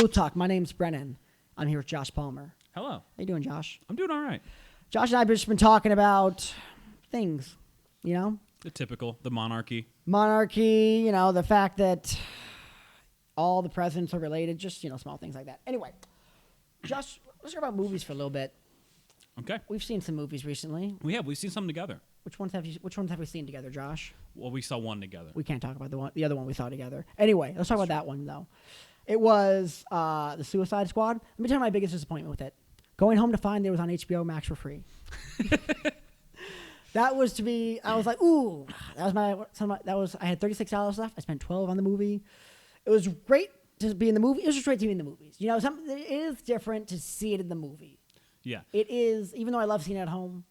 Booth Talk. My name's Brennan. I'm here with Josh Palmer. Hello. How you doing, Josh? I'm doing all right. Josh and I have just been talking about things, The typical, the monarchy. Monarchy, the fact that all the presidents are related, just, small things like that. Anyway, Josh, let's talk about movies for a little bit. Okay. We've seen some movies recently. We've seen some together. Which ones have we seen together, Josh? Well, we saw one together. We can't talk about the other one we saw together. Anyway, let's talk about that one, though. It was The Suicide Squad. Let me tell you my biggest disappointment with it. Going home to find it was on HBO Max for free. That was to be. I was like, ooh, I had $36 left. I spent $12 on the movie. It was great to be in the movie. It was just great to be in the movies. It is different to see it in the movie. Yeah. It is, even though I love seeing it at home.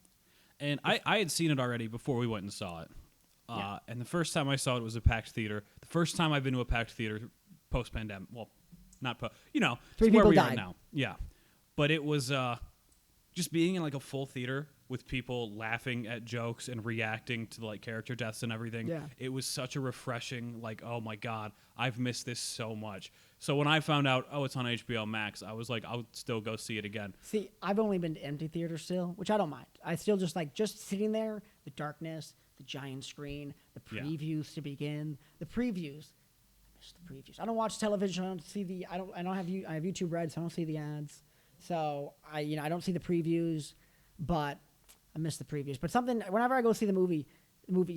And I had seen it already before we went and saw it. Yeah. And the first time I saw it was a packed theater. The first time I've been to a packed theater post-pandemic. Well, not post. Three where people we died. are now. Yeah. But it was just being in like a full theater with people laughing at jokes and reacting to like character deaths and everything. Yeah. It was such a refreshing, like, oh my God, I've missed this so much. So when I found out, it's on HBO Max, I was like, I'll still go see it again. See, I've only been to empty theaters still, which I don't mind. I still just like sitting there, the darkness, the giant screen, the previews to begin, the previews. I miss the previews. I don't watch television. I don't see I have YouTube Red, so I don't see the ads. So I don't see the previews, but I miss the previews. But whenever I go see the movie,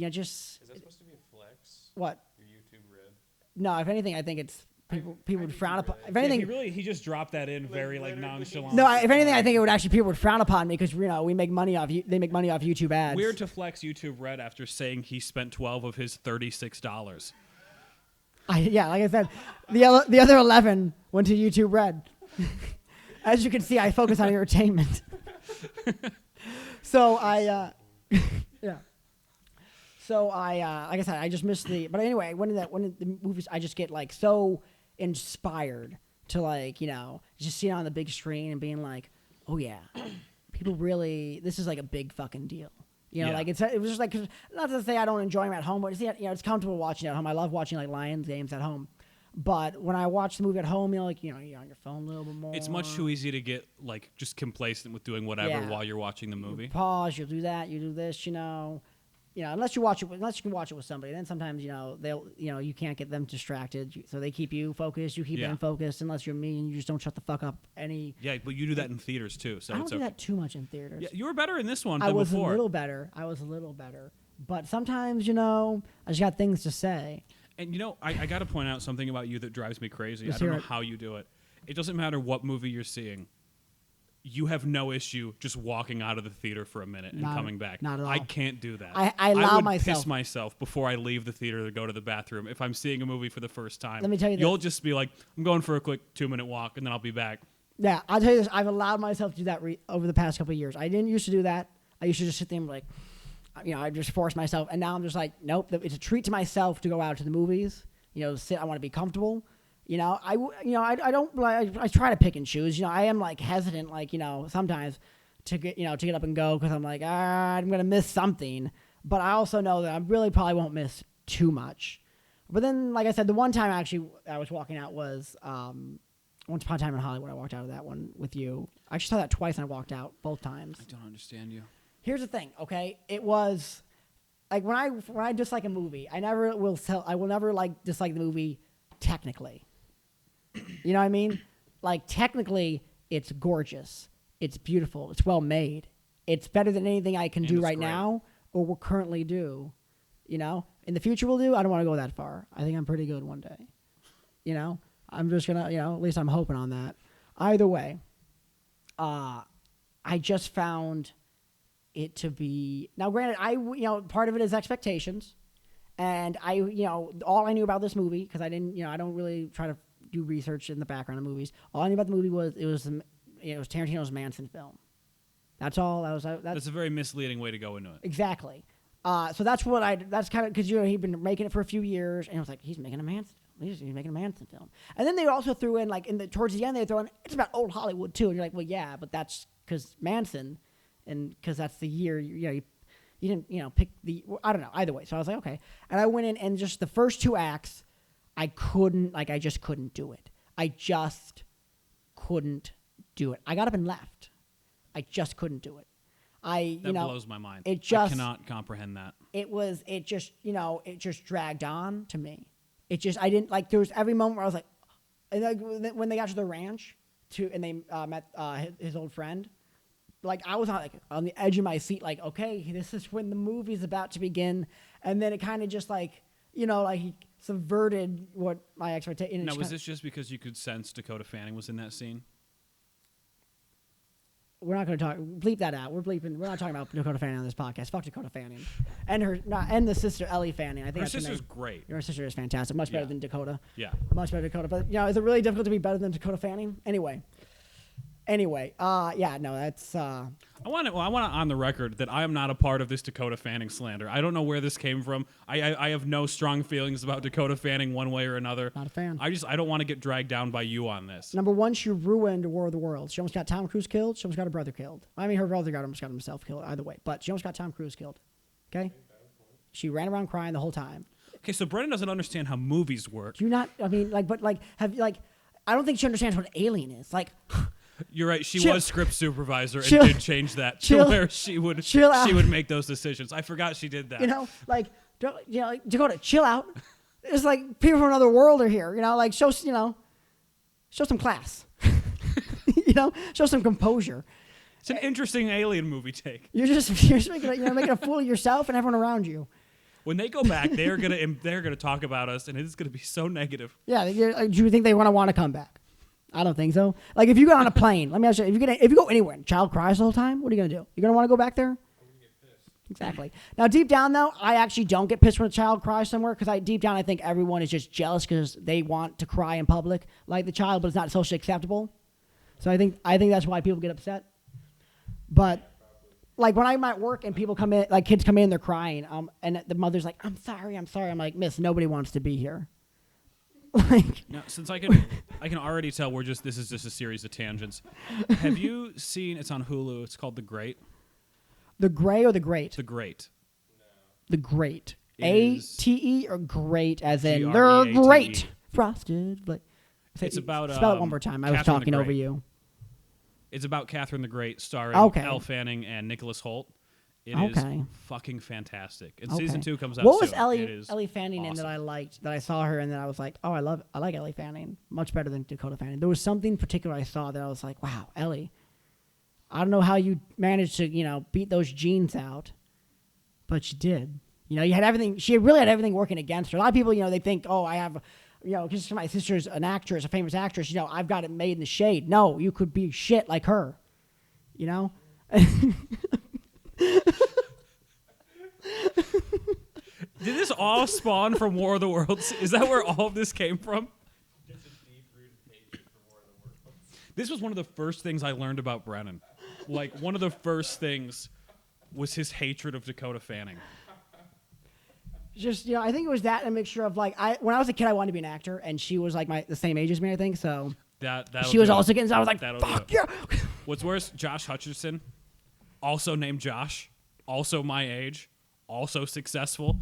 just. Is that supposed to be a flex? What? Your YouTube Red? No, if anything, I think it's people would frown upon. If anything, he just dropped that in very like nonchalant. no, if anything, I think it would actually people would frown upon me because we make money off they make money off YouTube ads. Weird to flex YouTube Red after saying he spent 12 of his $36. Like I said, the other 11 went to YouTube Red. As you can see, I focus on entertainment. So yeah. So like I said, I just missed but anyway, when the movies, I just get like so inspired to just see it on the big screen and being like, oh yeah, people really, this is like a big fucking deal. Like it was just like, not to say I don't enjoy them at home, but it's comfortable watching at home. I love watching like Lions games at home. But when I watch the movie at home, you're on your phone a little bit more. It's much too easy to get like just complacent with doing whatever while you're watching the movie. You pause, you'll do that, you do this, unless you can watch it with somebody. Then sometimes they'll you can't get them distracted, so they keep you focused. You keep them focused. Unless you're me and you just don't shut the fuck up. Yeah, but you do that in theaters too. So I don't do that too much in theaters. Yeah, you were better in this one. I was before. a little better. But sometimes I just got things to say. And I got to point out something about you that drives me crazy. Let's I don't hear know it. how you do it. It doesn't matter what movie you're seeing. You have no issue just walking out of the theater for a minute and coming back. Not at all. I can't do that. I allow would myself. piss myself before I leave the theater to go to the bathroom if I'm seeing a movie for the first time. Let me tell you this. You'll just be like, I'm going for a quick 2-minute walk and then I'll be back. Yeah, I'll tell you this. I've allowed myself to do that over the past couple of years. I didn't used to do that. I used to just sit there and be like, I just force myself. And now I'm just like, nope. It's a treat to myself to go out to the movies. Sit. I want to be comfortable. I don't. I try to pick and choose. I am like hesitant. Sometimes to get up and go because I'm like, I'm gonna miss something. But I also know that I really probably won't miss too much. But then, like I said, the one time I was walking out was Once Upon a Time in Hollywood. I walked out of that one with you. I actually saw that twice and I walked out both times. I don't understand you. Here's the thing, okay? It was like when I dislike a movie, I will never like dislike the movie technically. You know what I mean? Like technically it's gorgeous. It's beautiful. It's well made. It's better than anything I can do right now or will currently do. In the future we'll do. I don't want to go that far. I think I'm pretty good one day. I'm just going to, at least I'm hoping on that. Either way, I just found it to be now. Granted, part of it is expectations, and all I knew about this movie because I didn't, I don't really try to do research in the background of movies. All I knew about the movie was it was Tarantino's Manson film. That's all. That's a very misleading way to go into it. Exactly. So that's kind of because he'd been making it for a few years, and I was like, he's making a Manson. He's making a Manson film. And then they also threw in towards the end they throw in it's about old Hollywood too, and you're like, well, yeah, but that's because Manson. And because that's the year, you didn't, pick the, I don't know, either way. So I was like, okay. And I went in and just the first two acts, I just couldn't do it. I just couldn't do it. I got up and left. I just couldn't do it. That blows my mind. It just I cannot comprehend that. it just dragged on to me. I didn't like, there was every moment where I was like, and like, when they got to the ranch and they met his old friend, like I was on the edge of my seat, like, okay, this is when the movie's about to begin. And then it kind of just like, like he subverted what my expectation. Now, was this just because you could sense Dakota Fanning was in that scene? We're not going to talk. Bleep that out. We're not talking about Dakota Fanning on this podcast. Fuck Dakota Fanning, and the sister Ellie Fanning. I think her sister's great. Your sister is fantastic. Much better than Dakota. Yeah, much better than Dakota. But is it really difficult to be better than Dakota Fanning? Anyway. Yeah. No, that's. I want to on the record that I am not a part of this Dakota Fanning slander. I don't know where this came from. I have no strong feelings about Dakota Fanning one way or another. Not a fan. I don't want to get dragged down by you on this. Number one, she ruined War of the Worlds. She almost got Tom Cruise killed. She almost got her brother killed. I mean, her brother almost got himself killed either way. But she almost got Tom Cruise killed. Okay? She ran around crying the whole time. Okay, so Brennan doesn't understand how movies work. Do you not? I mean, I don't think she understands what Alien is. Like. You're right. She was script supervisor and did change that to where she would make those decisions. I forgot she did that. Like Dakota, chill out. It's like people from another world are here. Like show some class. Show some composure. It's an interesting Alien movie take. You're just making a fool of yourself and everyone around you. When they go back, they're gonna talk about us, and it's gonna be so negative. Yeah. Do you think they want to come back? I don't think so. Like, if you go on a plane, let me ask you, if you go anywhere and child cries the whole time, what are you going to do? You're going to want to go back there? I'm gonna get pissed. Exactly. Now, deep down, though, I actually don't get pissed when a child cries somewhere because deep down I think everyone is just jealous because they want to cry in public like the child, but it's not socially acceptable. So I think that's why people get upset. But, like, when I'm at work and people come in, like, kids come in, they're crying, and the mother's like, I'm sorry. I'm like, miss, nobody wants to be here. Like, now, since I can already tell this is just a series of tangents. Have you seen? It's on Hulu. It's called The Great. The Gray or The Great? The Great. No. The Great. A-T-E or great as in G-R-E-A-T-E. they're great. Frosted. Like, It's about spell it one more time. I was Catherine the talking over Great. you. It's about Catherine the Great, starring Elle Fanning and Nicholas Hoult. It is fucking fantastic. And season 2 comes out What was soon. Ellie Fanning in that I liked, that I saw her and then I was like, oh, I like Ellie Fanning much better than Dakota Fanning. There was something particular I saw that I was like, wow, Ellie, I don't know how you managed to, beat those genes out, but you did. You had everything. She really had everything working against her. A lot of people, they think, oh, I have, because my sister's an actress, a famous actress, I've got it made in the shade. No, you could be shit like her, Did this all spawn from War of the Worlds? Is that where all of this came from? Just a deep-rooted hatred for War of the Worlds. This was one of the first things I learned about Brennan. Like, one of the first things was his hatred of Dakota Fanning. Just, I think it was that and a mixture of, like, when I was a kid, I wanted to be an actor, and she was, like, the same age as me, I think, so. She was also getting, so I was like, fuck yeah. What's worse, Josh Hutcherson, also named Josh, also my age, also successful.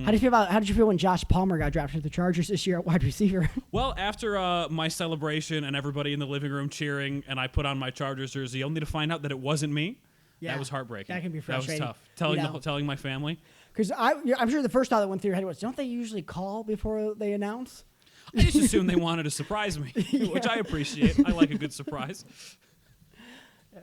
How did you feel when Josh Palmer got drafted to the Chargers this year at wide receiver? Well, after my celebration and everybody in the living room cheering, and I put on my Chargers jersey, only to find out that it wasn't me. Yeah, that was heartbreaking. That can be frustrating. That was tough. Telling my family. Because I'm sure the first thought that went through your head was, don't they usually call before they announce? I just assumed they wanted to surprise me, which I appreciate. I like a good surprise. Yeah.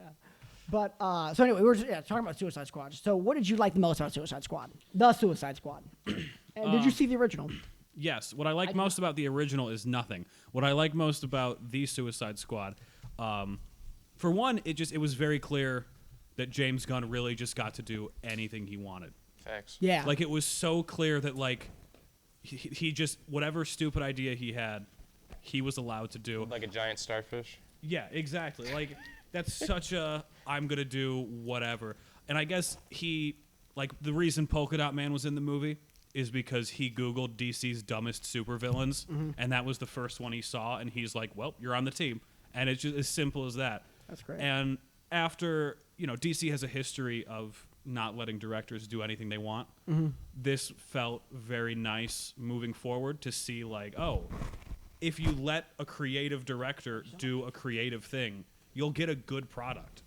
But, so anyway, we were talking about Suicide Squad. So what did you like the most about Suicide Squad? The Suicide Squad. And did you see the original? Yes. What I like most about the original is nothing. What I like most about the Suicide Squad, for one, it was very clear that James Gunn really just got to do anything he wanted. Facts. Yeah. Like, it was so clear that, like, he just, whatever stupid idea he had, he was allowed to do. Like a giant starfish? Yeah, exactly. Like, that's such a, I'm going to do whatever. And I guess the reason Polka Dot Man was in the movie is because he Googled DC's dumbest supervillains, and that was the first one he saw, and he's like, well, you're on the team. And it's just as simple as that. That's great. And after, DC has a history of not letting directors do anything they want. This felt very nice moving forward to see, like, oh, if you let a creative director do a creative thing, you'll get a good product.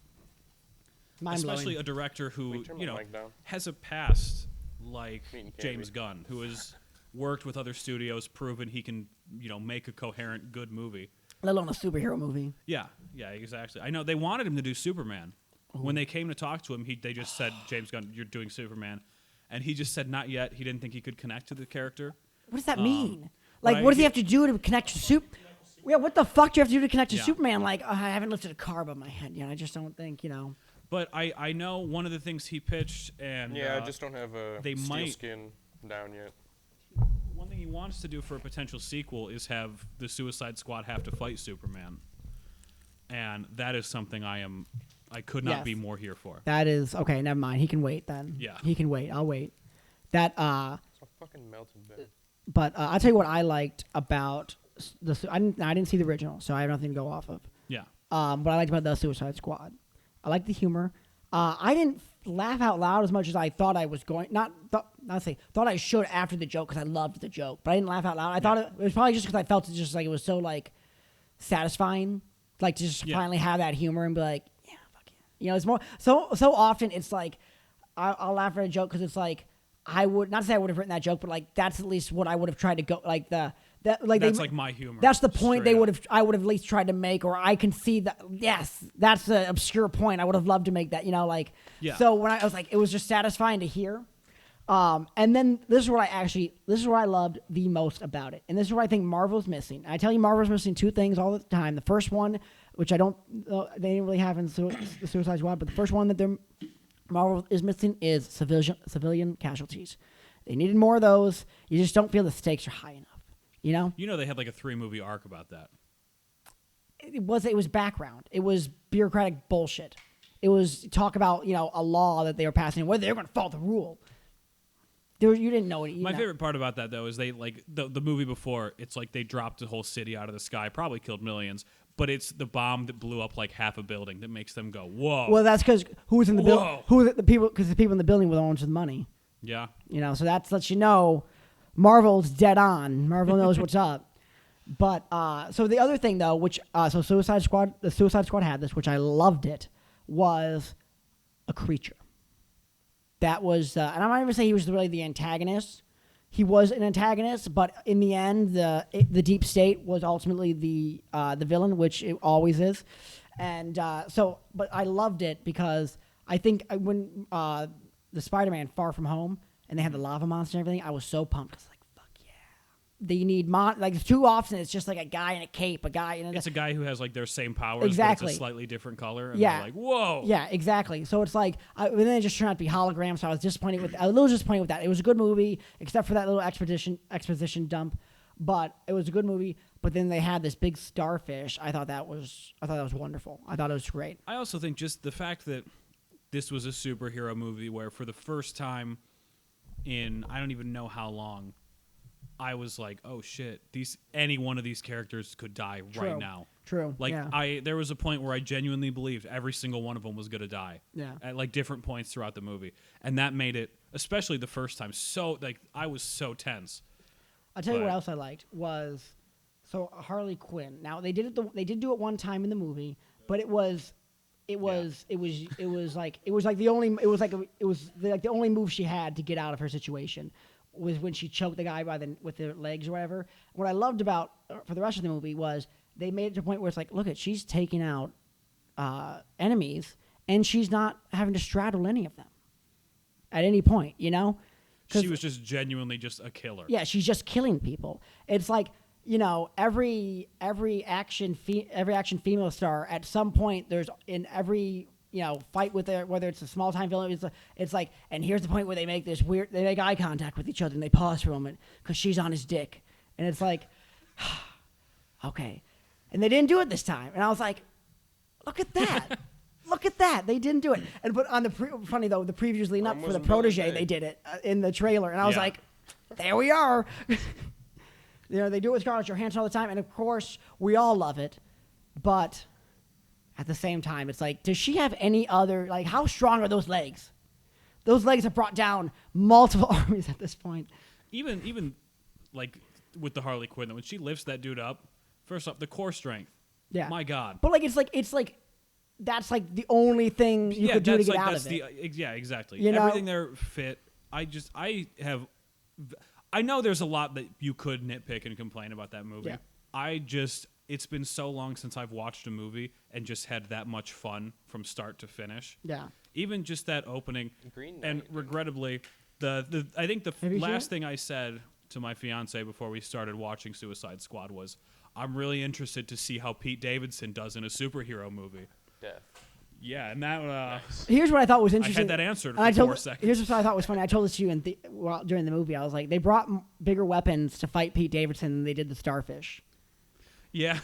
Mind-blowing. Especially a director who, Wait, turn my mic down. has a past like Meat and James candy. Gunn, who has worked with other studios, proven he can, make a coherent, good movie. Let alone a superhero movie. Yeah, exactly. I know they wanted him to do Superman. When they came to talk to him, they just said, James Gunn, you're doing Superman. And he just said not yet. He didn't think he could connect to the character. What does that mean? but Like, what does he I- have to do to connect to Yeah, what the fuck do you have to do to connect to Yeah. Superman? Like, I haven't lifted a car above my head. I just don't think, But I know one of the things he pitched, and Yeah, I just don't have a they steel might- skin down yet. one thing he wants to do for a potential sequel is have the Suicide Squad have to fight Superman. And that is something I could not Yes. be more here for. That is, okay, never mind. He can wait then. Yeah. He can wait. I'll wait. That, It's a fucking melted bed. but I'll tell you what I liked about I didn't see the original, so I have nothing to go off of. Yeah. What I liked about the Suicide Squad, I liked the humor. I didn't laugh out loud as much as I thought I was going. Thought I should after the joke because I loved the joke, but I didn't laugh out loud. I thought it was probably just because I felt it just like it was so like satisfying, like to just Yeah. finally have that humor and be like, yeah, fuck yeah. It's more so often it's like I'll laugh at a joke because it's like I would not say I would have written that joke, but like that's at least what I would have tried to go like That's like my humor. That's the point straight up. I would have at least tried to make, or I can see that. Yes, that's the obscure point. I would have loved to make that. Yeah. So when I was like, it was just satisfying to hear. And then this is what I loved the most about it, and this is what I think Marvel's missing. I tell you, Marvel's missing two things all the time. The first one, which I don't, they didn't really have in the Suicide Squad, but the first one that Marvel is missing is civilian casualties. They needed more of those. You just don't feel the stakes are high enough. They had like a 3-movie arc about that. It was background. It was bureaucratic bullshit. It was talk about a law that they were passing, whether they were going to follow the rule. You didn't know it. My favorite part about that though is they like the movie before. It's like they dropped the whole city out of the sky, probably killed millions, but it's the bomb that blew up like half a building that makes them go whoa. Well, that's because who was in the building? Whoa. Who the people? Because the people in the building were the ones with the money. Yeah. So that lets you know Marvel's dead on. Marvel knows what's up. But so the other thing though, which the Suicide Squad had this, which I loved it, was a creature. That was, and I'm not even saying he was really the antagonist. He was an antagonist, but in the end, the Deep State was ultimately the villain, which it always is. And but I loved it because I think when the Spider-Man Far From Home and they had the lava monster and everything, I was so pumped. I was like, fuck yeah. They need like too often it's just like a guy in a cape, It's a guy who has like their same powers, Exactly. but it's a slightly different color. And Yeah. they're like, whoa. Yeah, exactly. So it's like, and then it just turned out to be holograms. So I was a little disappointed with that. It was a good movie, except for that little exposition dump. But it was a good movie. But then they had this big starfish. I thought that was wonderful. I thought it was great. I also think just the fact that this was a superhero movie where for the first time in I don't even know how long, I was like, oh shit, any one of these characters could die right now. True. Like yeah. there was a point where I genuinely believed every single one of them was gonna die. Yeah. At like different points throughout the movie, and that made it, especially the first time, so like I was so tense. I'll tell you what but- else I liked was Harley Quinn. Now they did do it one time in the movie, but it was like the only move she had to get out of her situation was when she choked the guy with the legs or whatever. What I loved about for the rest of the movie was they made it to a point where it's like, look at, she's taking out enemies and she's not having to straddle any of them at any point, you know? She was just genuinely just a killer. Yeah, she's just killing people. It's like, you know, every action female star at some point there's in every, you know, fight with their, whether it's a small time villain, it's like, and here's the point where they make they make eye contact with each other and they pause for a moment because she's on his dick, and it's like, okay, and they didn't do it this time, and I was like, look at that. Look at that! They didn't do it, but on the funny though, the previews leading up for the protege, they did it in the trailer, and I was like, "There we are." You know, they do it with Scarlett Johansson all the time, and of course, we all love it. But at the same time, it's like, does she have any other? Like, how strong are those legs? Those legs have brought down multiple armies at this point. Even like with the Harley Quinn. When she lifts that dude up, first off, the core strength. Yeah. My God. But it's like that's like the only thing you could do to get out of it. Yeah, exactly. You know? Everything there fit. I know there's a lot that you could nitpick and complain about that movie. Yeah. It's been so long since I've watched a movie and just had that much fun from start to finish. Yeah. Even just that opening. Green And Knight. regrettably, I think the Have you seen last it? thing I said to my fiance before we started watching Suicide Squad was, I'm really interested to see how Pete Davidson does in a superhero movie. Death. Yeah, and that Here's what I thought was I interesting. had that answered And for 4 seconds. Here's what I thought was funny. I told this to you during the movie. I was like, they brought bigger weapons to fight Pete Davidson than they did the Starfish. Yeah.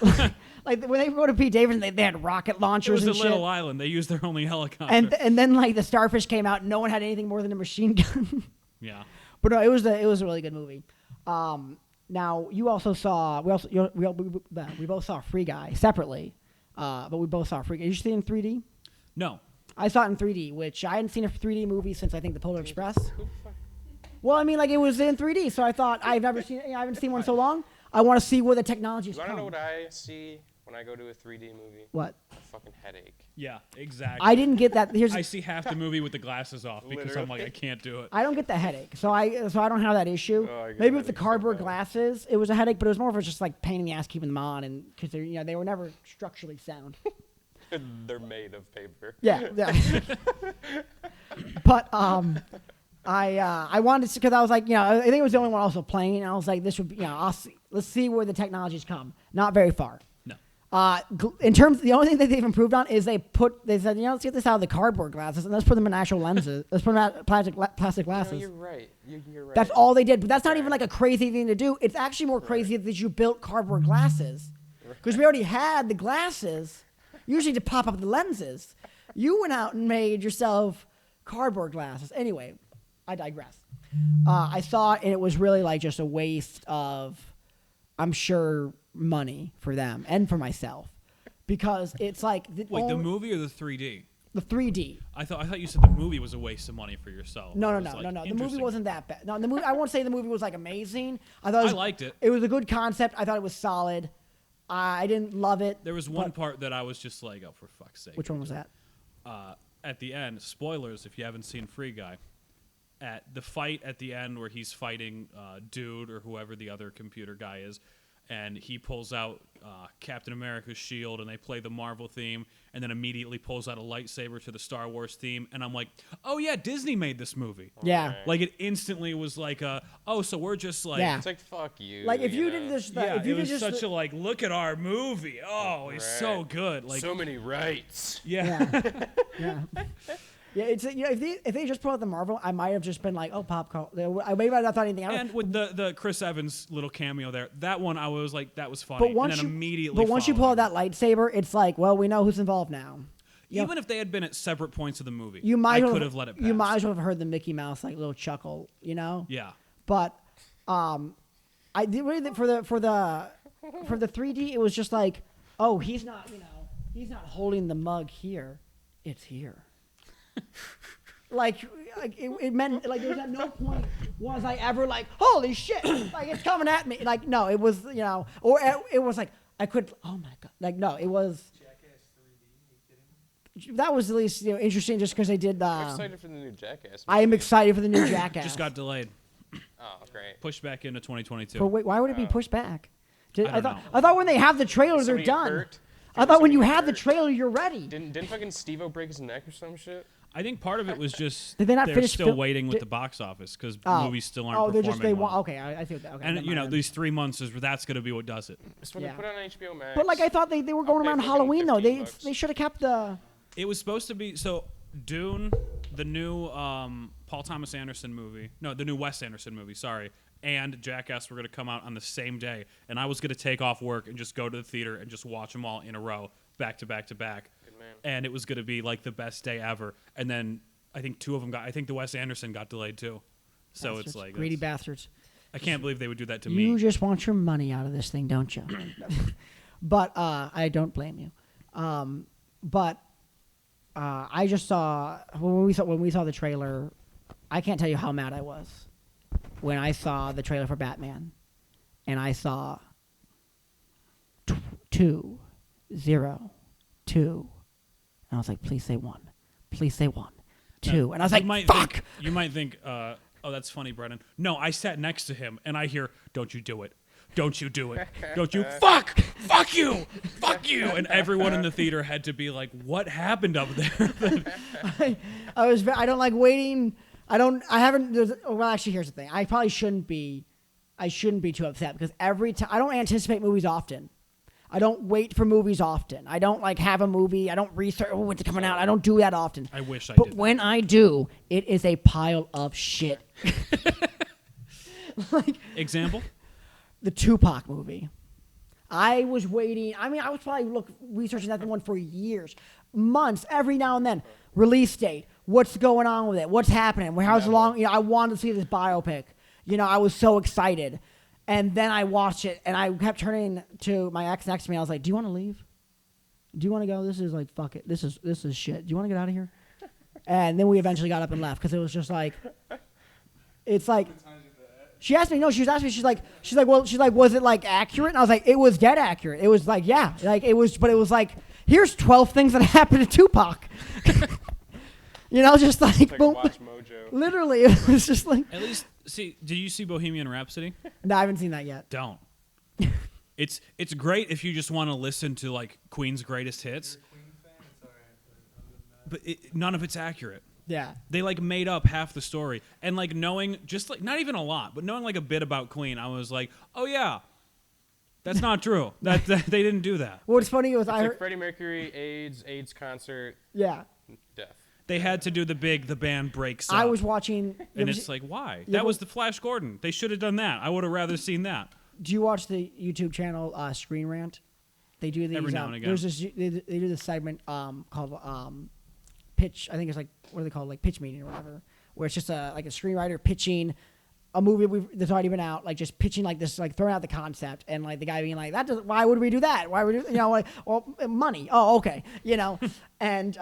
Like when they go to Pete Davidson, they had rocket It launchers was a and shit. little island. They used their only helicopter. And then like the Starfish came out, and no one had anything more than a machine gun. yeah. But no, it was a really good movie. Now you also saw we both saw Free Guy separately, but we both saw Free Guy. Did you see it in 3D? No. I saw it in 3D, which I hadn't seen a 3D movie since I think the Polar Express. Who the fuck? Well, I mean, like it was in 3D, so I thought I haven't seen one in so long. I want to see where the technology's You want to know come. what I see when I go to a 3D movie? What? A fucking headache. Yeah, exactly. I didn't get that. I see half the movie with the glasses off because I'm like, Literally. I can't do it. I don't get the headache, so I don't have that issue. Oh, I get Maybe with the headaches so cardboard bad. glasses, it was a headache, but it was more of a just like pain in the ass keeping them on, and because they were never structurally sound. They're made of paper. Yeah. But I wanted to, because I was like, I think it was the only one also playing, and I was like, this would be, let's see where the technologies come. Not very far. No. In terms, the only thing that they've improved on is they said, let's get this out of the cardboard glasses and let's put them in actual lenses. Let's put them out plastic No, glasses. you're right. You're right. That's all they did, but that's not even like a crazy thing to do. It's actually more crazy that you built cardboard glasses, because we already had the glasses, usually to pop up the lenses. You went out and made yourself cardboard glasses. Anyway, I digress. I saw it, and it was really like just a waste of, I'm sure, money for them and for myself, because it's like Wait, the movie or the 3D? the 3D. I thought you said the movie was a waste of money for yourself. No. I was like, The movie interesting. wasn't that bad. No, the movie. I won't say the movie was like amazing. I thought I liked it. It was a good concept. I thought it was solid. I didn't love it. There was one but- part that I was just like, oh, for fuck's sake. Which one was that? At the end, spoilers if you haven't seen Free Guy, at the fight at the end where he's fighting Dude or whoever the other computer guy is, and he pulls out Captain America's shield, and they play the Marvel theme, and then immediately pulls out a lightsaber to the Star Wars theme, and I'm like, oh yeah, Disney made this movie. Yeah. Right. Like it instantly was like, oh, so we're just like, Yeah. It's like, fuck you. Like if you know? did this, yeah, if you it did was just such a like, look at our movie. Oh, it's so Right. good. Like, so many rights. yeah. yeah. Yeah, it's if they just put out the Marvel, I might have just been like, oh, pop culture. I maybe I not thought anything out. And with the Chris Evans little cameo there, that one I was like, that was funny. But once and then you immediately but once you pull out that lightsaber, it's like, well, we know who's involved now. You know, even if they had been at separate points of the movie, you might I could have let it pass. You might as well have heard the Mickey Mouse like little chuckle, Yeah. But I did really for the 3D, it was just like, oh, he's not holding the mug here, it's here. like it meant like there was at no point was I ever like, holy shit, like it's coming at me. Like no, it was or it was like I could, oh my god, like no, it was. Jackass 3D, are you kidding me? That was at least interesting just because they did. I'm excited for the new Jackass. I am movie. excited for the new Jackass. Just got delayed, Oh, great. pushed back into 2022. But wait, why would it be pushed back? I don't know. I thought when they have the trailer, they're Somebody done. hurt? I thought when Somebody you have the hurt? trailer, you're ready. Didn't fucking Steve-O break his neck or some shit? I think part of it was just Did they not they're finish still fil- waiting with did- the box office because Oh. movies still aren't Oh, performing they're just they well. want. Okay, I see what that. Okay, And never mind. these 3 months that's going to be what does it. Just when Yeah. they put it on HBO Max. But like I thought they were going pay around fucking Halloween though. They $15. should have kept the. It was supposed to be Dune, the new Paul Thomas Anderson movie. No, the new Wes Anderson movie. Sorry, and Jackass were going to come out on the same day, and I was going to take off work and just go to the theater and just watch them all in a row, back to back to back. Good man. And it was going to be like the best day ever. And then I think two of them I think the Wes Anderson got delayed too. So Bastards, it's like greedy that's- bastards. I can't believe they would do that to You me. just want your money out of this thing, don't you? But I don't blame you. But I just saw when we saw the trailer. I can't tell you how mad I was when I saw the trailer for Batman, and I saw 2, 0, 2, and I was like, please say 1, please say 1, 2, and I was like, fuck. You might think, oh, that's funny, Brennan. No, I sat next to him, and I hear, don't you do it. Don't you do it. Don't you. Fuck you. Fuck you. And everyone in the theater had to be like, what happened up there? I don't like waiting. Well, actually, here's the thing. I probably shouldn't be too upset because every time, I don't anticipate movies often. I don't wait for movies often. I don't like have a movie. I don't research, when's it coming out. I don't do that often. I wish I did. But that. when I do, it is a pile of shit. Example? The Tupac movie. I was waiting. I mean, I was probably researching that one for years, months, every now and then. Release date. What's going on with it? What's happening? How's long? I wanted to see this biopic. I was so excited, and then I watched it, and I kept turning to my ex next to me. I was like, "Do you want to leave? Do you want to go? This is like fuck it. This is shit. Do you want to get out of here?" And then we eventually got up and left because it was just like, it's like. She asked me, she was asking me, she's like, was it like accurate? And I was like, it was dead accurate. It was like, yeah, like it was, but it was like, here's 12 things that happened to Tupac. Just like boom. Watch Mojo. Literally, it was just like. At least, did you see Bohemian Rhapsody? No, I haven't seen that yet. Don't. It's great if you just want to listen to like Queen's greatest hits. You're a Queen fan? It's alright, But none of it's accurate. Yeah. They like made up half the story, and like knowing just like not even a lot, but knowing like a bit about Queen, I was like, oh yeah, that's not true. That they didn't do that. What's funny was I heard Freddie Mercury, AIDS concert, yeah. death. They had to do the band breaks up. I was watching. And it's like, why? That was the Flash Gordon. They should have done that. I would have rather seen that. Do you watch the YouTube channel Screen Rant? They do these every now and again. There's this. They do this segment called pitch. I think it's like, what do they call it? Like pitch meeting or whatever, where it's just like a screenwriter pitching a movie that's already been out, like just pitching like this, like throwing out the concept, and like the guy being like, why would we do that? Why would we like, well, money. Oh, okay, And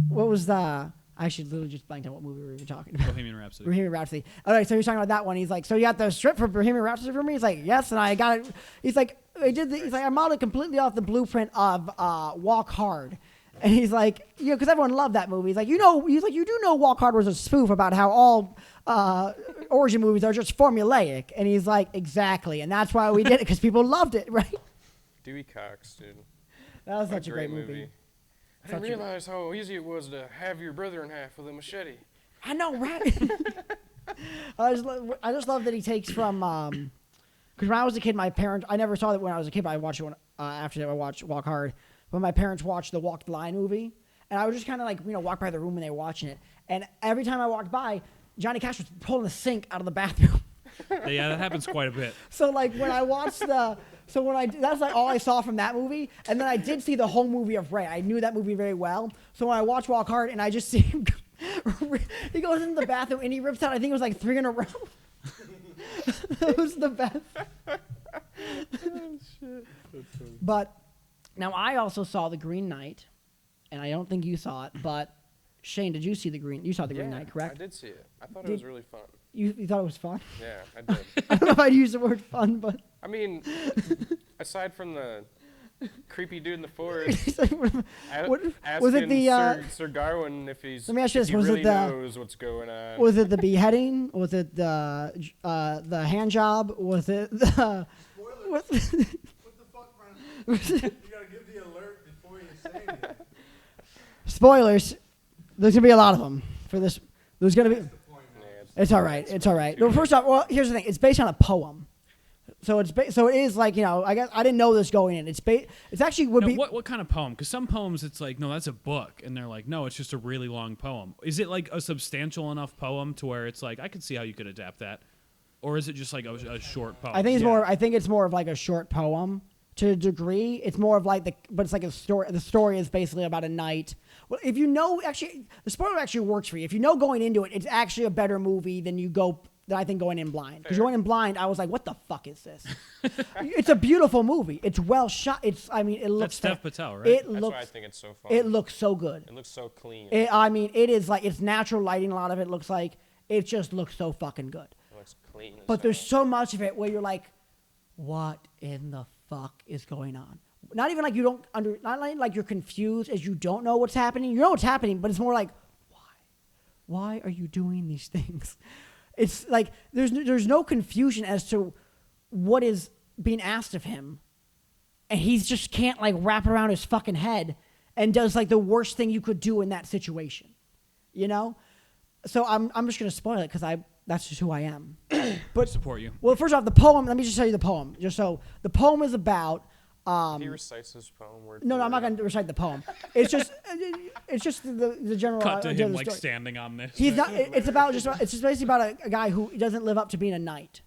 what was the? I actually literally just blanked on what movie we were even talking about. Bohemian Rhapsody. Bohemian Rhapsody. All right, so he was talking about that one. He's like, so you got the script for Bohemian Rhapsody for me? He's like, yes, and I got it. He's like, he's like, I modeled it completely off the blueprint of Walk Hard. And he's like, because everyone loved that movie. He's like, you do know Walk Hard was a spoof about how all origin movies are just formulaic. And he's like, exactly. And that's why we did it, because people loved it, right? Dewey Cox, dude. That was such a great movie. I didn't realize how easy it was to have your brother in half with a machete. I know, right? I just love that he takes from, because when I was a kid, my parents, I never saw that when I was a kid, but I watched it after that I watched Walk Hard. But my parents watched the Walk the Line movie, and I was just kind of like, walk by the room when they were watching it. And every time I walked by, Johnny Cash was pulling the sink out of the bathroom. Yeah, that happens quite a bit. So like when I watched that's like all I saw from that movie. And then I did see the whole movie of Ray. I knew that movie very well. So when I watched Walk Hard and I just see him, he goes into the bathroom and he rips out, I think it was like 3 in a row. That was the best. Oh, shit. That's funny. But now I also saw The Green Knight, and I don't think you saw it, but Shane, did you see You saw The Green Knight, correct? I did see it. I thought it was really fun. You thought it was fun? Yeah, I did. I don't know if I'd use the word fun, but... I mean, aside from the creepy dude in the forest, He's like, was it the... Sir Garwin if he's let me ask you this. if he Was really it the... knows what's going on. Was it the beheading? Was it the hand job? Was it the... Spoilers. What What the fuck, Brennan? You gotta give the alert before you say anything. Spoilers. There's going to be a lot of them for this. There's going to be... That's the point, man. Yeah, It's all right. It's all right. No, first off, well, here's the thing. It's based on a poem. So so it is like, I guess I didn't know this going in. It's actually would Now, be... what kind of poem? Because some poems, it's like, no, that's a book. And they're like, no, it's just a really long poem. Is it like a substantial enough poem to where it's like, I could see how you could adapt that? Or is it just like a short poem? I think it's more of like a short poem to a degree. It's more of like but it's like a story. The story is basically about a night. Well, if you know, actually, the spoiler actually works for you. If you know going into it, it's actually a better movie than I think going in blind. Because going in blind, I was like, what the fuck is this? It's a beautiful movie. It's well shot. It looks... That's Dev Patel, right? That's why I think it's so fun. It looks so good. It looks so clean. It is like, it's natural lighting. A lot of it looks like, it just looks so fucking good. It looks clean. But there's so much of it where you're like, what in the fuck is going on? Not even like you don't not like you're confused as you don't know what's happening. You know what's happening, but it's more like, why are you doing these things? It's like there's no confusion as to what is being asked of him, and he just can't like wrap around his fucking head, and does like the worst thing you could do in that situation, you know. So I'm just gonna spoil it because that's just who I am. But support you. Well, first off, the poem. Let me just tell you the poem. Just so the poem is about. He recites his poem word. No, I'm not going to recite the poem. It's just the general. Cut to idea him of the like story. standing on this. He's not. It's basically about a guy who doesn't live up to being a knight,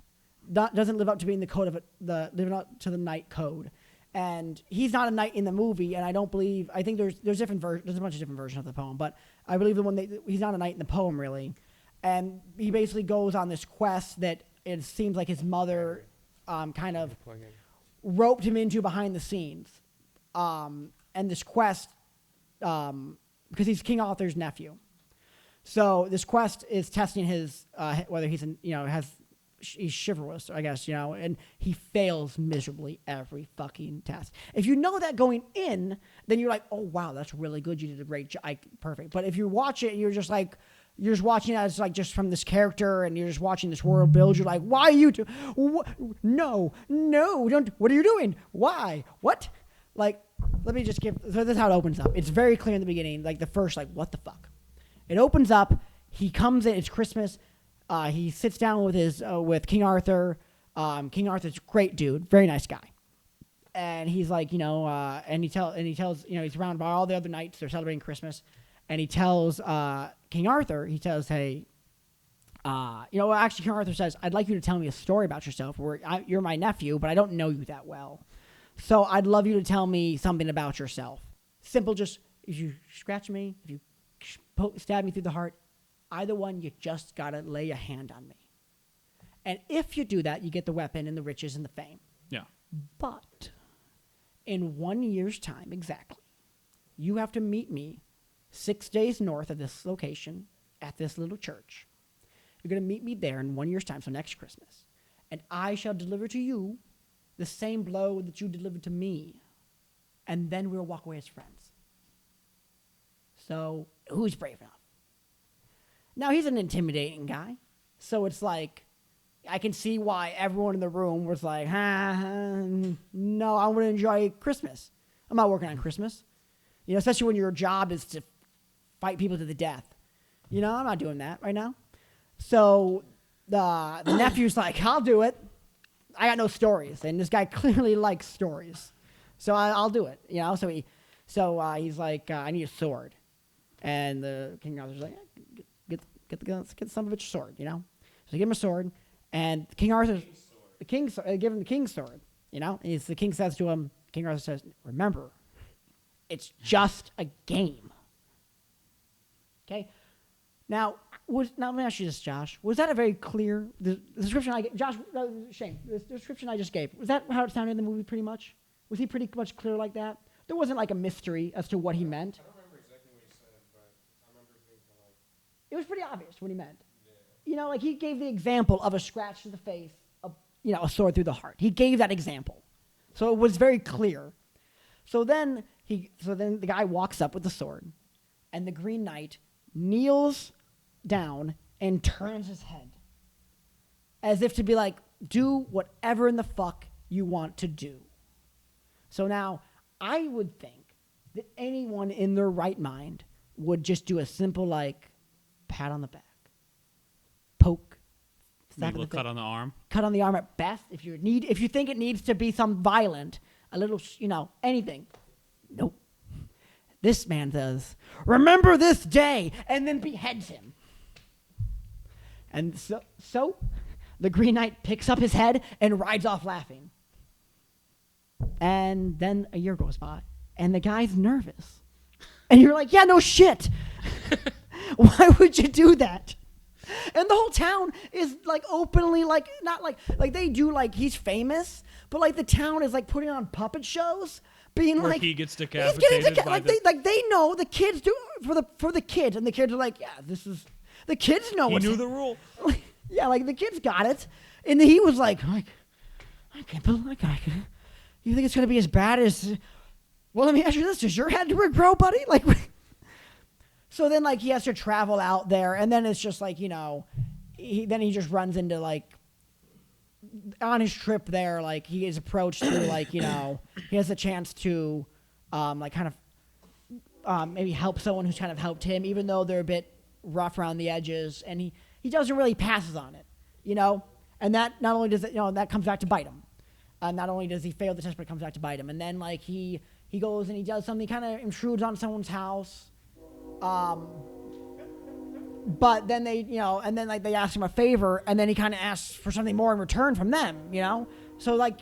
doesn't live up to being the code of living up to the knight code, and he's not a knight in the movie. And I don't believe. I think there's different there's a bunch of different versions of the poem, but I believe the one he's not a knight in the poem really, and he basically goes on this quest that it seems like his mother, kind of roped him into behind the scenes, and this quest, because he's King Arthur's nephew, so this quest is testing his whether he's he's chivalrous, I guess, and he fails miserably every fucking test. If you know that going in, then you're like, oh wow, that's really good, you did a great job, perfect. But if you watch it and you're just watching it as like just from this character, and you're just watching this world build. You're like, why are you? No, don't. What are you doing? Why? What? Like, let me just give. So this is how it opens up. It's very clear in the beginning. Like the first, like, what the fuck? It opens up. He comes in. It's Christmas. He sits down with King Arthur. King Arthur's a great dude, very nice guy. And he's like, and he tells, he's surrounded by all the other knights. They're celebrating Christmas. And he tells King Arthur, hey, actually King Arthur says, I'd like you to tell me a story about yourself. You're my nephew, but I don't know you that well. So I'd love you to tell me something about yourself. Simple, just, if you scratch me, if you stab me through the heart, either one, you just got to lay a hand on me. And if you do that, you get the weapon and the riches and the fame. Yeah. But in 1 year's time, exactly, you have to meet me 6 days north of this location at this little church. You're going to meet me there in 1 year's time, so next Christmas. And I shall deliver to you the same blow that you delivered to me. And then we'll walk away as friends. So who's brave enough? Now, he's an intimidating guy. So it's like, I can see why everyone in the room was like, no, I want to enjoy Christmas. I'm not working on Christmas. Especially when your job is to fight people to the death. I'm not doing that right now. So the nephew's like, I'll do it. I got no stories. And this guy clearly likes stories. So I'll do it. So he's like, I need a sword. And the King Arthur's like, get the son of a bitch sword, So they give him a sword. And King Arthur, give him the king's sword, And the king says to him, King Arthur says, remember, it's just a game. Okay? Now let me ask you this, Josh. Was that a very clear the description I gave? Josh, Shane, the description I just gave, was that how it sounded in the movie pretty much? Was he pretty much clear like that? There wasn't like a mystery as to what he meant. I don't remember exactly what he said, but I remember it being kind of like... It was pretty obvious what he meant. Yeah. Like he gave the example of a scratch to the face, a sword through the heart. He gave that example. So it was very clear. So then the guy walks up with the sword, and the Green Knight kneels down and turns his head as if to be like, do whatever in the fuck you want to do. So now I would think that anyone in their right mind would just do a simple like pat on the back, poke, Maybe cut on the arm. Cut on the arm at best. If you think it needs to be some violent, a little, anything. Nope. This man says, remember this day, and then beheads him. And so the Green Knight picks up his head and rides off laughing. And then a year goes by, and the guy's nervous. And you're like, yeah, no shit. Why would you do that? And the whole town is like openly like, not like they do like he's famous, but like the town is like putting on puppet shows, being where like he gets decapitated. They know the kids do for the kids, and the kids are like, yeah, this is the kids know. He knew the rule. Yeah, like the kids got it, and he was like, I can't believe you think it's going to be as bad as, well, let me ask you this. Does your head grow, buddy? Like, so then, like, he has to travel out there, and then it's just like, you know, he just runs into, like, on his trip there, like, he is approached through, like, you know, he has a chance to, like, kind of maybe help someone who's kind of helped him, even though they're a bit rough around the edges, and he doesn't really passes on it, you know? And that not only does it, you know, that comes back to bite him. Not only does he fail the test, but it comes back to bite him. And then, like, he goes and he does something, kind of intrudes on someone's house. But then they, you know, and then, like, they ask him a favor, and then he kind of asks for something more in return from them, you know? So, like,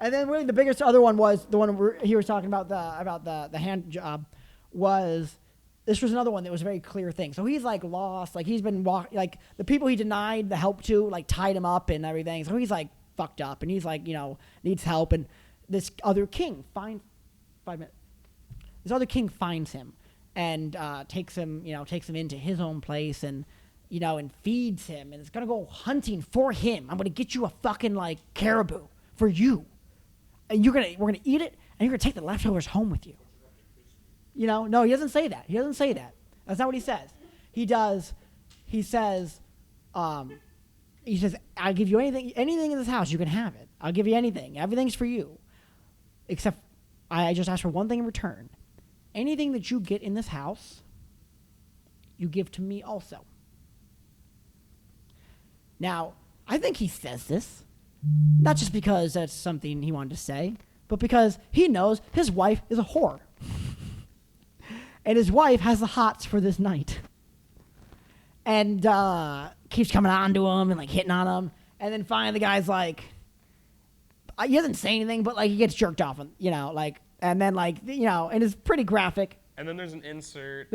and then really the biggest other one was the one he was talking about, the hand job, was, this was another one that was a very clear thing. So he's, like, lost. Like, he's been like, the people he denied the help to, like, tied him up and everything. So he's, like, fucked up, and he's, like, you know, needs help. And this other king this other king finds him and takes him into his own place, and, you know, and feeds him, and it's gonna go hunting for him. I'm gonna get you a fucking, like, caribou for you, and we're gonna eat it, and you're gonna take the leftovers home with you. You know, no, he doesn't say that. That's not what he says. He says, I'll give you anything in this house, you can have it. I'll give you anything. Everything's for you. Except I just ask for one thing in return. Anything that you get in this house, you give to me also. Now, I think he says this, not just because that's something he wanted to say, but because he knows his wife is a whore. And his wife has the hots for this night. And keeps coming on to him and, like, hitting on him. And then finally the guy's like, he doesn't say anything, but, like, he gets jerked off, you know, like, and then, like, you know, and it's pretty graphic. And then there's an insert.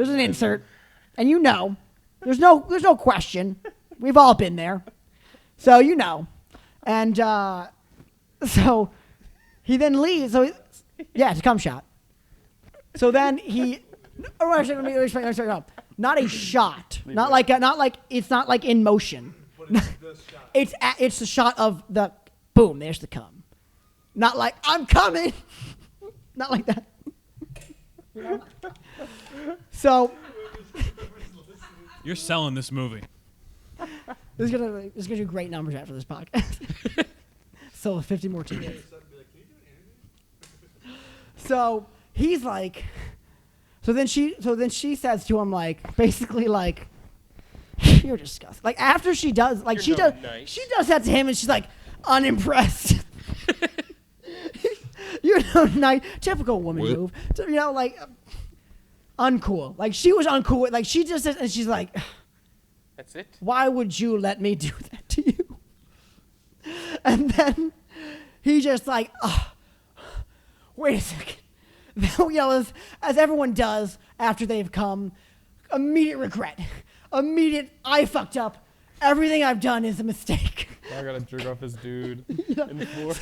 And you know, there's no question. We've all been there. So, you know. And so he then leaves. So, it's a cum shot. So then he, actually, let me explain. Not a shot. Not like it's not like in motion. But it's the shot. It's the shot of the boom. There's the cum. Not like I'm coming. Not like that. You know? So You're selling this movie. this is gonna do great numbers after this podcast. So 50 more tickets. So he's like. So then she says to him, like, basically, like, you're disgusting. Like, after she does, like, she does that to him, and she's like unimpressed. You're no nice, typical woman move. You know, like, uncool. Like, she was uncool. Like, she just says, and she's like, that's it. Why would you let me do that to you? And then he just like, wait a second. You know, as everyone does after they've come, immediate regret. Immediate, I fucked up. Everything I've done is a mistake. I gotta jerk off this dude in the floor.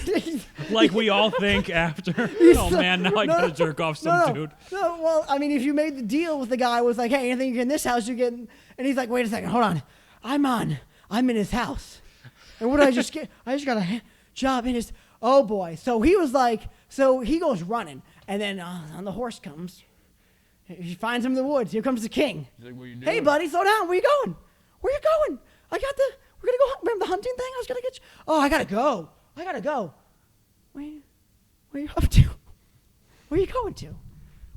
Like we all think after. Oh, man, now I gotta jerk off some dude. No, well, I mean, if you made the deal with the guy, was like, hey, anything you get in this house, you get. And he's like, wait a second, hold on. I'm in his house. And what did I just get? I just got a job in his. Oh, boy. So he was like, so he goes running. And then on the horse comes. He finds him in the woods. Here comes the king. He's like, what are you doing? Hey, buddy, slow down. Where you going? Where you going? We're going to go. Remember the hunting thing? I was going to get you. Oh, I got to go. Where are you up to? Where are you going to?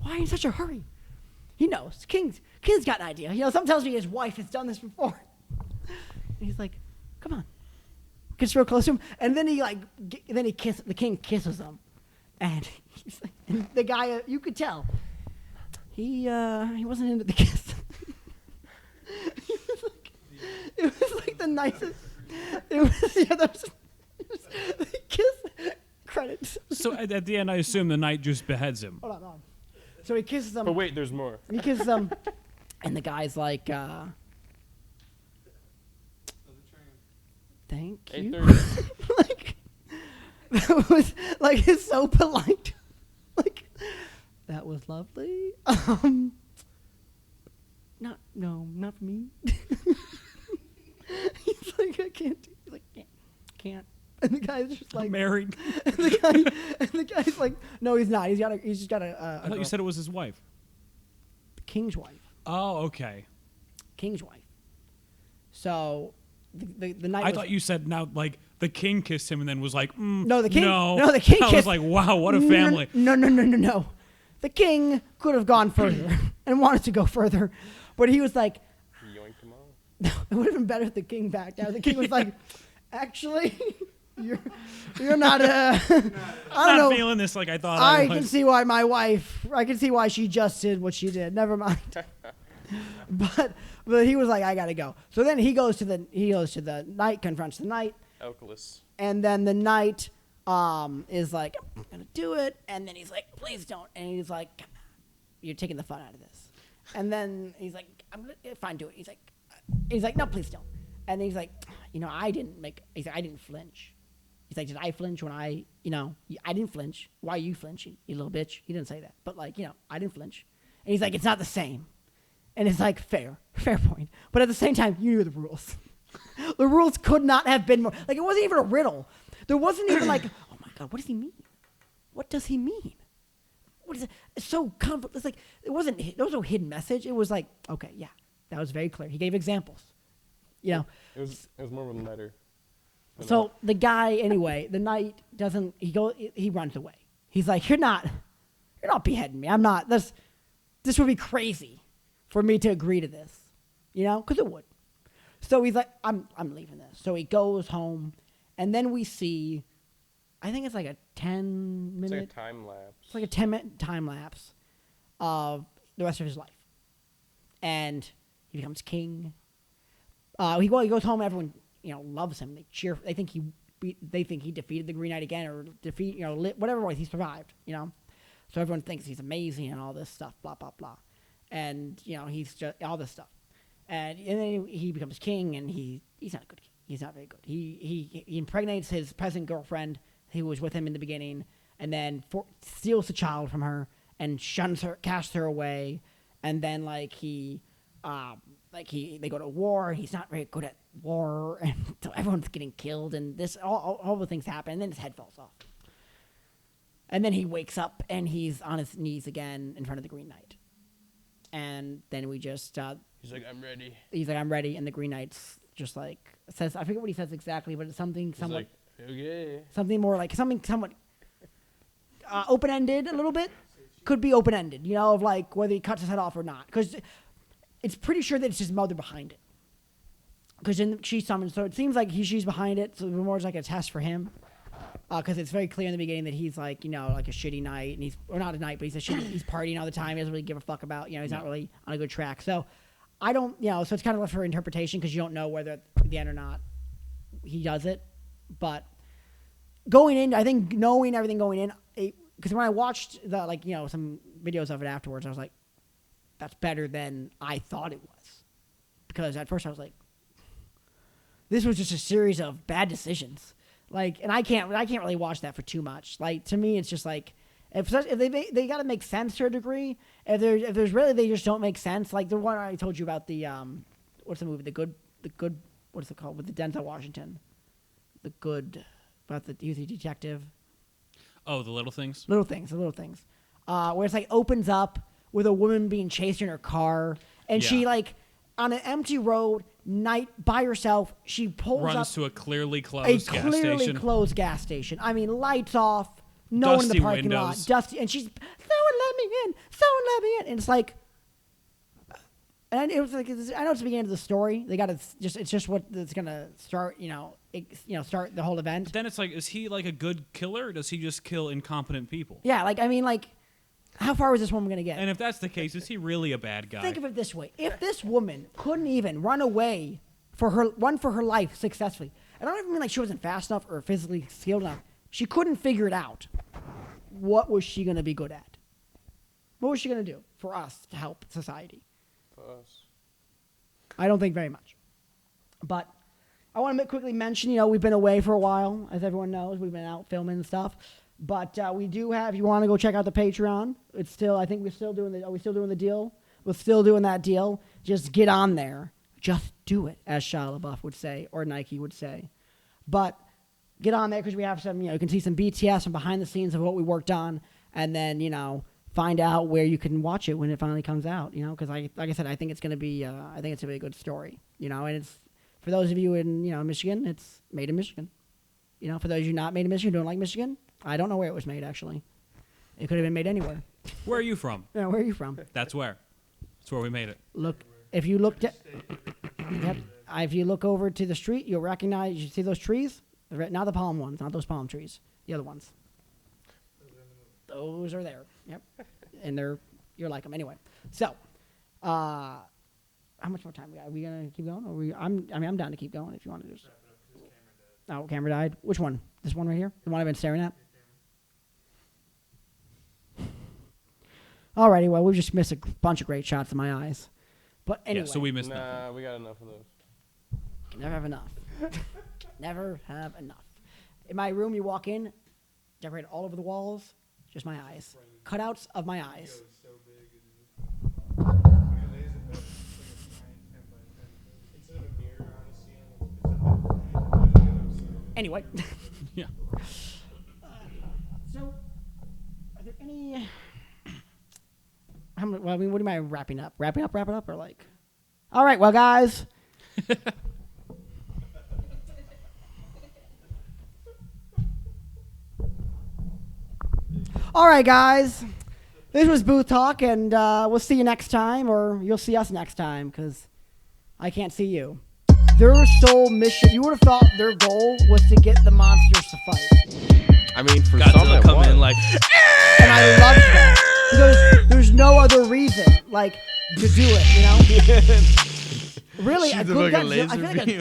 Why are you in such a hurry? He knows. King's got an idea. You know, someone tells me his wife has done this before. And he's like, come on. Gets real close to him. And then the king kisses him. And he's like, and the guy, you could tell, he wasn't into the kiss. It was like the nicest. It was the kiss credits. So at the end, I assume the knight just beheads him. Hold on. So he kisses him. But wait, there's more. He kisses him, and the guy's like, thank you. 8:30. Like, that was like, it's so polite. Like, that was lovely. Not for me. He's like, I can't. He's like, can't. And the guy's just like Married. and the guy's like, no, he's not. He's just got a I thought you said it was his wife. king's wife. Oh, okay. King's wife. So the night. I was, thought you said now like the king kissed him and then was like, no, the king. No, the king. I was like, wow, what a family. No. The king could have gone further and wanted to go further, but he was like, Yoinked him off. no, it would have been better if the king backed out. The king was like, actually, you're not I don't I'm know. not feeling this like I thought I I was. can see why I can see why she just did what she did. Never mind. but he was like, I gotta go. So then he goes to the knight, confronts the knight, Elchilus. and then the knight is like, I'm gonna do it, and then he's like, please don't, and he's like, you're taking the fun out of this, and then he's like, I'm gonna fine, do it. He's like, no, please don't, and then he's like, I didn't flinch. He's like, did I flinch when I didn't flinch. Why are you flinching, you little bitch? He didn't say that, but I didn't flinch, and he's like, it's not the same, and it's like fair point, but at the same time, you knew the rules. The rules could not have been more. Like, it wasn't even a riddle. There wasn't even like, oh my God, what does he mean? What does he mean? What is it? It's so complicated. It's like, there was no hidden message. It was like, okay, yeah, that was very clear. He gave examples. It was more of a letter. So the guy, anyway, the knight doesn't, he runs away. He's like, you're not beheading me. I'm not, this would be crazy for me to agree to this, because it would. So he's like, I'm leaving this. So he goes home, and then we see, I think it's like a 10-minute. It's like a time lapse. It's like a 10-minute time lapse of the rest of his life, and he becomes king. He goes home. Everyone loves him. They cheer. They think he defeated the Green Knight again, or whatever it was. He survived. So everyone thinks he's amazing and all this stuff. Blah blah blah, and he's just all this stuff. And then he becomes king, and he's not a good king. He's not very good. He impregnates his present girlfriend who was with him in the beginning, and then steals the child from her and shuns her, casts her away. And then they go to war. He's not very good at war, and so everyone's getting killed. And all the things happen. And then his head falls off. And then he wakes up, and he's on his knees again in front of the Green Knight. And then we just. He's like, I'm ready. He's like, I'm ready, and the Green Knight's just like says, I forget what he says exactly, but it's something somewhat, He's like, okay. something more like something somewhat open-ended a little bit. Could be open-ended, of like whether he cuts his head off or not, because it's pretty sure that it's his mother behind it. Because she summons, so it seems like she's behind it. So it's more like a test for him, because it's very clear in the beginning that he's like like a shitty knight, and or not a knight, but he's partying all the time. He doesn't really give a fuck about he's not really on a good track. So. I don't, so it's kind of left for interpretation because you don't know whether at the end or not he does it. But going in, I think knowing everything going in, because when I watched some videos of it afterwards, I was like, that's better than I thought it was. Because at first I was like, this was just a series of bad decisions. And I can't really watch that for too much. To me, it's just like, if they got to make sense to a degree. If there's really they just don't make sense. Like the one I told you about what's the movie? The good. What is it called? With the Denzel Washington. The good about he was a detective. Oh, The Little Things. The Little Things. Where it's like opens up with a woman being chased in her car, and she on an empty road, night by herself. She runs up to a clearly closed closed gas station. I mean, lights off. No one in the parking lot, dusty, and she's, someone let me in, and it's like, and it was like, I know it's the beginning of the story. They got to it's just what it's gonna start, start the whole event. But then it's like, is he like a good killer, or does he just kill incompetent people? Yeah, how far is this woman gonna get? And if that's the case, is he really a bad guy? Think of it this way: if this woman couldn't even run for her life successfully, and I don't even mean like she wasn't fast enough or physically skilled enough. She couldn't figure it out. What was she going to be good at? What was she going to do for us to help society? For us. I don't think very much. But I want to quickly mention, we've been away for a while. As everyone knows, we've been out filming and stuff. But we do have, if you want to go check out the Patreon, it's still, I think are we still doing the deal? We're still doing that deal. Just get on there. Just do it, as Shia LaBeouf would say, or Nike would say. But get on there because we have some, you can see some BTS from behind the scenes of what we worked on, and then, find out where you can watch it when it finally comes out, because like I said, I think it's going to be, I think it's going to be a good story, and it's, for those of you in, Michigan, it's made in Michigan. For those of you not made in Michigan, don't like Michigan, I don't know where it was made, actually. It could have been made anywhere. Where are you from? Where are you from? That's where. That's where we made it. Look, if you looked at, if you look over to the street, you'll recognize, you see those trees? Not the palm ones, not those palm trees. The other ones. Those are there. Yep. And you're like them anyway. So, how much more time we got? Are we gonna keep going? Or I'm down to keep going if you want to just. Oh, camera died. Which one? This one right here? The one I've been staring at? Alrighty, well, we've just missed a bunch of great shots of my eyes. But anyway. Yeah, so we missed Nah, nothing. we got enough of those. Never have enough. Never have enough. In my room, you walk in, decorated all over the walls, just my eyes. Cutouts of my eyes. It's so big. When he lays in bed, it's like a 10 by 10. Instead of a mirror on the ceiling, it's a Anyway. Yeah. So, are there any... what am I wrapping up? Wrap it up, or like... All right, well, guys... All right, guys. This was Booth Talk, and we'll see you next time, or you'll see us next time, because I can't see you. Their sole mission, you would have thought their goal was to get the monsters to fight. I mean, for some Godzilla it come was. in like, And I love that. Because there's no other reason, to do it, Really, a good Godzilla, I feel like really,